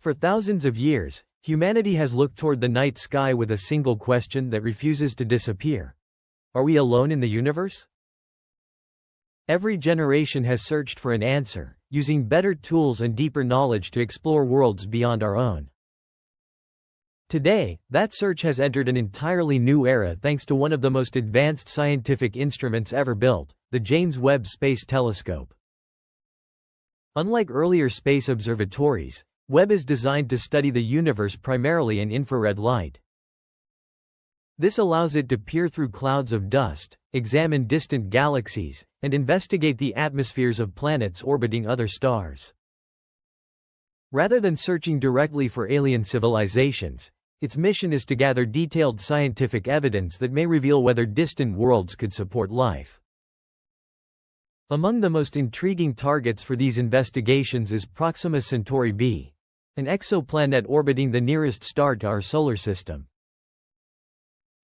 For thousands of years, humanity has looked toward the night sky with a single question that refuses to disappear. Are we alone in the universe? Every generation has searched for an answer, using better tools and deeper knowledge to explore worlds beyond our own. Today, that search has entered an entirely new era thanks to one of the most advanced scientific instruments ever built, the James Webb Space Telescope. Unlike earlier space observatories, Webb is designed to study the universe primarily in infrared light. This allows it to peer through clouds of dust, examine distant galaxies, and investigate the atmospheres of planets orbiting other stars. Rather than searching directly for alien civilizations, its mission is to gather detailed scientific evidence that may reveal whether distant worlds could support life. Among the most intriguing targets for these investigations is Proxima Centauri b, an exoplanet orbiting the nearest star to our solar system.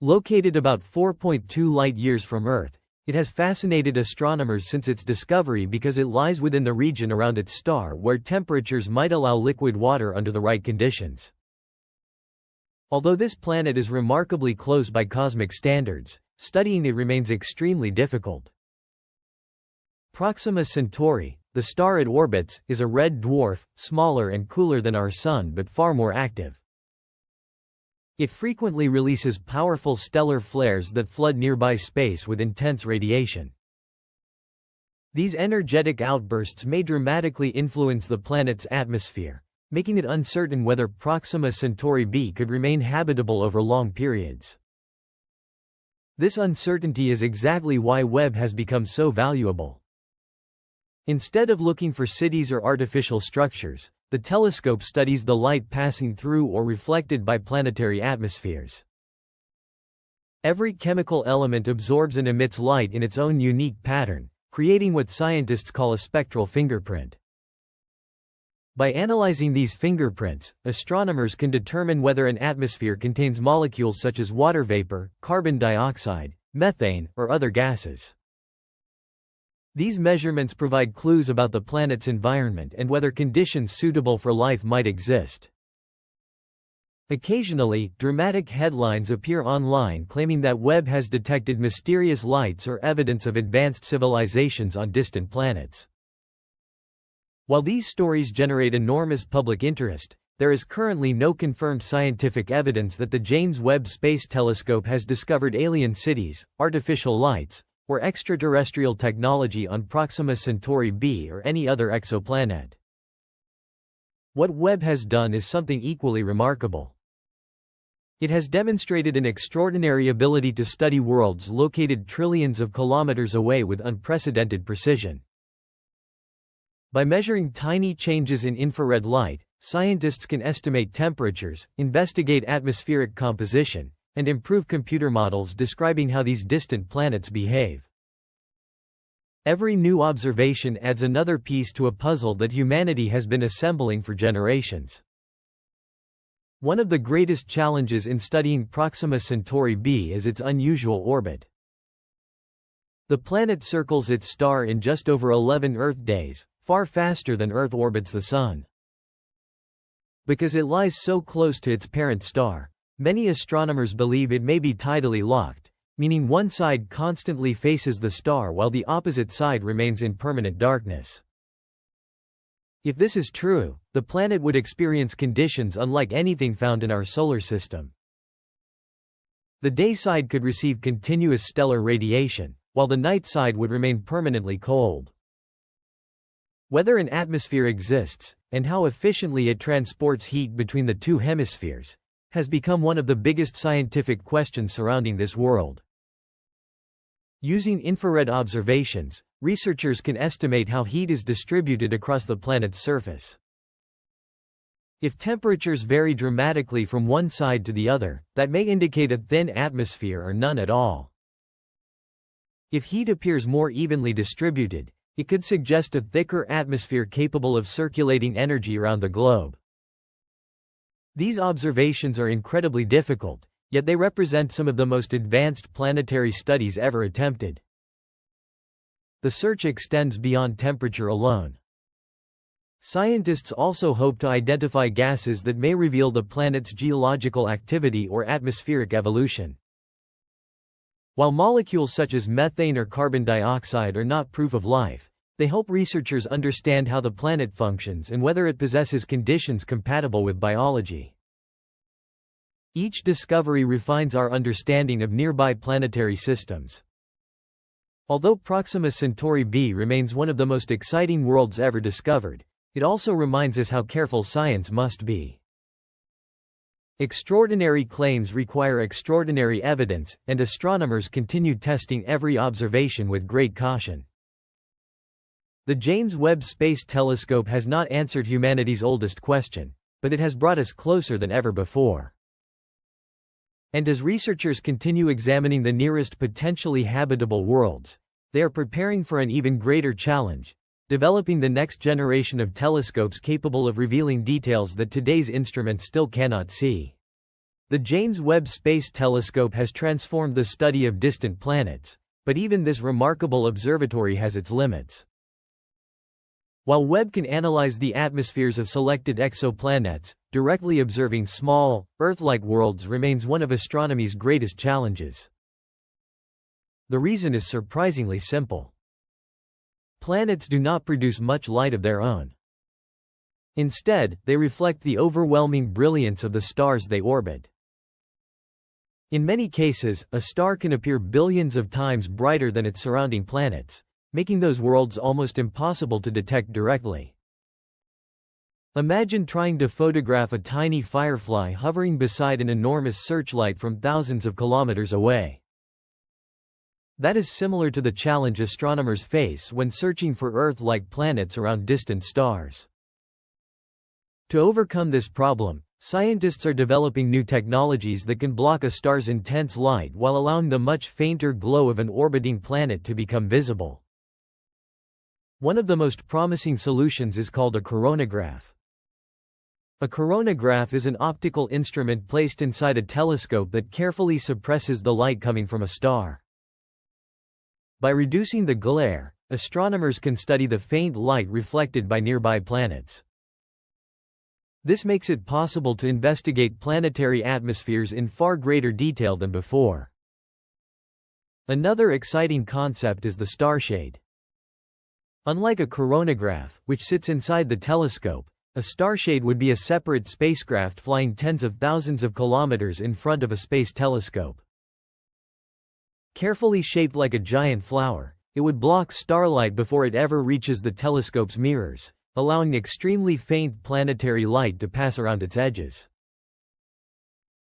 Located about 4.2 light-years from Earth, it has fascinated astronomers since its discovery because it lies within the region around its star where temperatures might allow liquid water under the right conditions. Although this planet is remarkably close by cosmic standards, studying it remains extremely difficult. Proxima Centauri, the star it orbits, is a red dwarf, smaller and cooler than our Sun but far more active. It frequently releases powerful stellar flares that flood nearby space with intense radiation. These energetic outbursts may dramatically influence the planet's atmosphere, making it uncertain whether Proxima Centauri b could remain habitable over long periods. This uncertainty is exactly why Webb has become so valuable. Instead of looking for cities or artificial structures, the telescope studies the light passing through or reflected by planetary atmospheres. Every chemical element absorbs and emits light in its own unique pattern, creating what scientists call a spectral fingerprint. By analyzing these fingerprints, astronomers can determine whether an atmosphere contains molecules such as water vapor, carbon dioxide, methane, or other gases. These measurements provide clues about the planet's environment and whether conditions suitable for life might exist. Occasionally, dramatic headlines appear online claiming that Webb has detected mysterious lights or evidence of advanced civilizations on distant planets. While these stories generate enormous public interest, there is currently no confirmed scientific evidence that the James Webb Space Telescope has discovered alien cities, artificial lights, or extraterrestrial technology on Proxima Centauri b or any other exoplanet. What Webb has done is something equally remarkable. It has demonstrated an extraordinary ability to study worlds located trillions of kilometers away with unprecedented precision. By measuring tiny changes in infrared light, scientists can estimate temperatures, investigate atmospheric composition, and improve computer models describing how these distant planets behave. Every new observation adds another piece to a puzzle that humanity has been assembling for generations. One of the greatest challenges in studying Proxima Centauri b is its unusual orbit. The planet circles its star in just over 11 Earth days, far faster than Earth orbits the Sun. Because it lies so close to its parent star, many astronomers believe it may be tidally locked, meaning one side constantly faces the star while the opposite side remains in permanent darkness. If this is true, the planet would experience conditions unlike anything found in our solar system. The day side could receive continuous stellar radiation, while the night side would remain permanently cold. Whether an atmosphere exists, and how efficiently it transports heat between the two hemispheres, has become one of the biggest scientific questions surrounding this world. Using infrared observations, researchers can estimate how heat is distributed across the planet's surface. If temperatures vary dramatically from one side to the other, that may indicate a thin atmosphere or none at all. If heat appears more evenly distributed, it could suggest a thicker atmosphere capable of circulating energy around the globe. These observations are incredibly difficult, yet they represent some of the most advanced planetary studies ever attempted. The search extends beyond temperature alone. Scientists also hope to identify gases that may reveal the planet's geological activity or atmospheric evolution. While molecules such as methane or carbon dioxide are not proof of life, they help researchers understand how the planet functions and whether it possesses conditions compatible with biology. Each discovery refines our understanding of nearby planetary systems. Although Proxima Centauri b remains one of the most exciting worlds ever discovered, it also reminds us how careful science must be. Extraordinary claims require extraordinary evidence, and astronomers continue testing every observation with great caution. The James Webb Space Telescope has not answered humanity's oldest question, but it has brought us closer than ever before. And as researchers continue examining the nearest potentially habitable worlds, they are preparing for an even greater challenge: developing the next generation of telescopes capable of revealing details that today's instruments still cannot see. The James Webb Space Telescope has transformed the study of distant planets, but even this remarkable observatory has its limits. While Webb can analyze the atmospheres of selected exoplanets, directly observing small, Earth-like worlds remains one of astronomy's greatest challenges. The reason is surprisingly simple. Planets do not produce much light of their own. Instead, they reflect the overwhelming brilliance of the stars they orbit. In many cases, a star can appear billions of times brighter than its surrounding planets, making those worlds almost impossible to detect directly. Imagine trying to photograph a tiny firefly hovering beside an enormous searchlight from thousands of kilometers away. That is similar to the challenge astronomers face when searching for Earth-like planets around distant stars. To overcome this problem, scientists are developing new technologies that can block a star's intense light while allowing the much fainter glow of an orbiting planet to become visible. One of the most promising solutions is called a coronagraph. A coronagraph is an optical instrument placed inside a telescope that carefully suppresses the light coming from a star. By reducing the glare, astronomers can study the faint light reflected by nearby planets. This makes it possible to investigate planetary atmospheres in far greater detail than before. Another exciting concept is the starshade. Unlike a coronagraph, which sits inside the telescope, a starshade would be a separate spacecraft flying tens of thousands of kilometers in front of a space telescope. Carefully shaped like a giant flower, it would block starlight before it ever reaches the telescope's mirrors, allowing extremely faint planetary light to pass around its edges.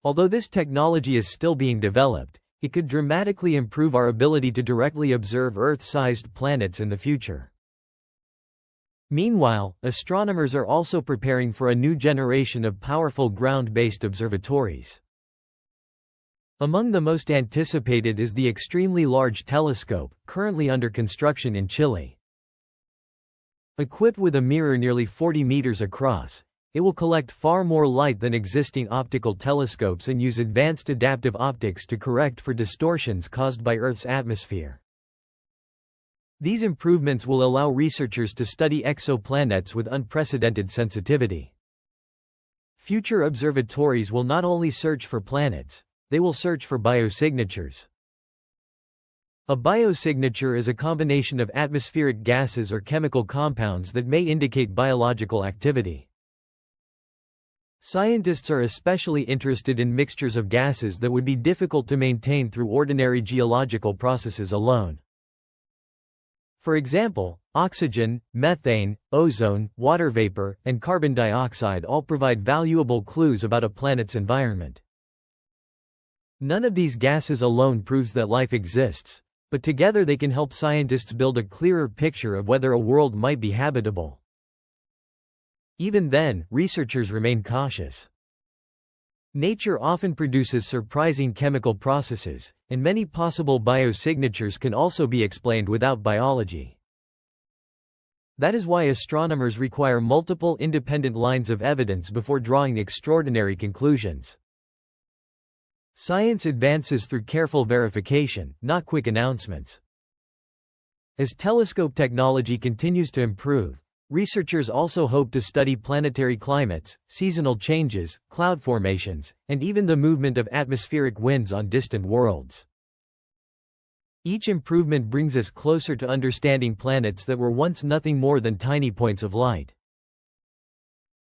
Although this technology is still being developed, it could dramatically improve our ability to directly observe Earth-sized planets in the future. Meanwhile, astronomers are also preparing for a new generation of powerful ground-based observatories. Among the most anticipated is the extremely large telescope, currently under construction in Chile. Equipped with a mirror nearly 40 meters across, it will collect far more light than existing optical telescopes and use advanced adaptive optics to correct for distortions caused by Earth's atmosphere. These improvements will allow researchers to study exoplanets with unprecedented sensitivity. Future observatories will not only search for planets, they will search for biosignatures. A biosignature is a combination of atmospheric gases or chemical compounds that may indicate biological activity. Scientists are especially interested in mixtures of gases that would be difficult to maintain through ordinary geological processes alone. For example, oxygen, methane, ozone, water vapor, and carbon dioxide all provide valuable clues about a planet's environment. None of these gases alone proves that life exists, but together they can help scientists build a clearer picture of whether a world might be habitable. Even then, researchers remain cautious. Nature often produces surprising chemical processes, and many possible biosignatures can also be explained without biology. That is why astronomers require multiple independent lines of evidence before drawing extraordinary conclusions. Science advances through careful verification, not quick announcements. As telescope technology continues to improve, Researchers also hope to study planetary climates, seasonal changes, cloud formations, and even the movement of atmospheric winds on distant worlds. Each improvement brings us closer to understanding planets that were once nothing more than tiny points of light.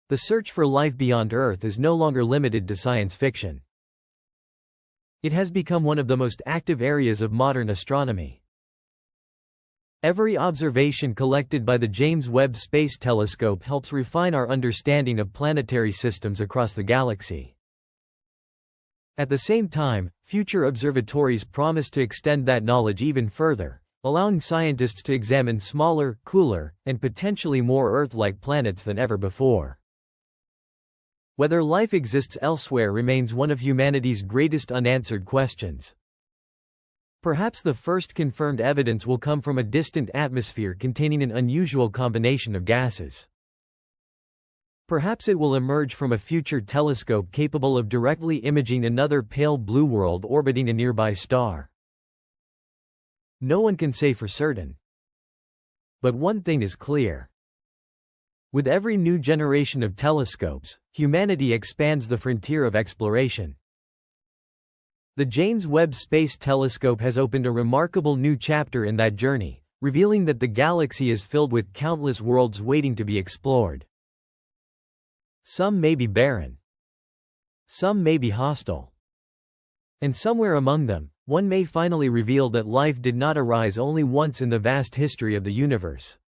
The search for life beyond Earth is no longer limited to science fiction. It has become one of the most active areas of modern astronomy. Every observation collected by the James Webb Space Telescope helps refine our understanding of planetary systems across the galaxy. At the same time, future observatories promise to extend that knowledge even further, allowing scientists to examine smaller, cooler, and potentially more Earth-like planets than ever before. Whether life exists elsewhere remains one of humanity's greatest unanswered questions. Perhaps the first confirmed evidence will come from a distant atmosphere containing an unusual combination of gases. Perhaps it will emerge from a future telescope capable of directly imaging another pale blue world orbiting a nearby star. No one can say for certain. But one thing is clear. With every new generation of telescopes, humanity expands the frontier of exploration. The James Webb Space Telescope has opened a remarkable new chapter in that journey, revealing that the galaxy is filled with countless worlds waiting to be explored. Some may be barren. Some may be hostile. And somewhere among them, one may finally reveal that life did not arise only once in the vast history of the universe.